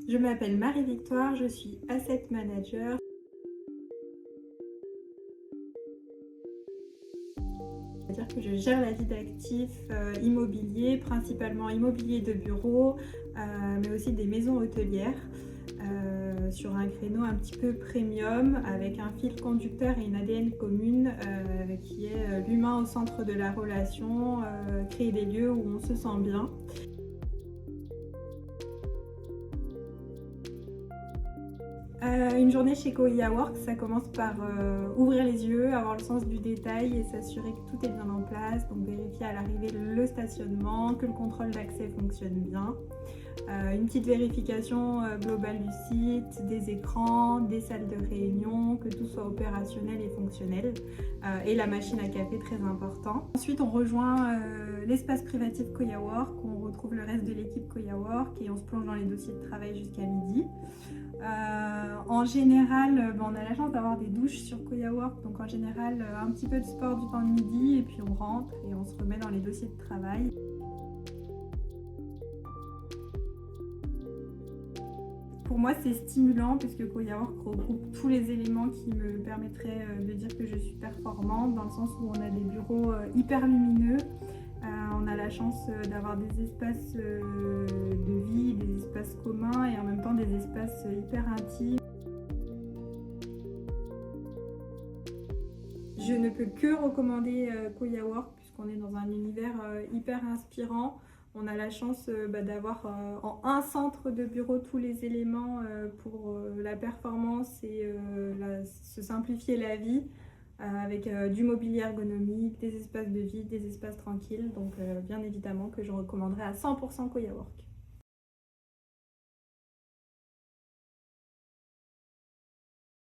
Je m'appelle Marie-Victoire, je suis Asset Manager. C'est-à-dire que je gère la vie d'actifs immobiliers, principalement immobilier de bureau, mais aussi des maisons hôtelières, sur un créneau un petit peu premium, avec un fil conducteur et une ADN commune qui est l'humain au centre de la relation, créer des lieux où on se sent bien. Une journée chez Koya Work, ça commence par ouvrir les yeux, avoir le sens du détail et s'assurer que tout est bien en place. Donc vérifier à l'arrivée le stationnement, que le contrôle d'accès fonctionne bien. Une petite vérification globale du site, des écrans, des salles de réunion, que tout soit opérationnel et fonctionnel. Et la machine à café, très important. Ensuite, on rejoint l'espace privatif Koya Work, on retrouve le reste de l'équipe Koya Work et on se plonge dans les dossiers de travail jusqu'à midi. En général, on a la chance d'avoir des douches sur Koya Work, donc en général un petit peu de sport du temps de midi et puis on rentre et on se remet dans les dossiers de travail. Pour moi, c'est stimulant puisque Koya Work regroupe tous les éléments qui me permettraient de dire que je suis performante, dans le sens où on a des bureaux hyper lumineux. On a la chance d'avoir des espaces de vie, des espaces communs et en même temps des espaces hyper intimes. Je ne peux que recommander Koya Work puisqu'on est dans un univers hyper inspirant. On a la chance d'avoir en un centre de bureau tous les éléments pour la performance et se simplifier la vie. Avec du mobilier ergonomique, des espaces de vie, des espaces tranquilles. Donc bien évidemment que je recommanderais à 100% Koya Work.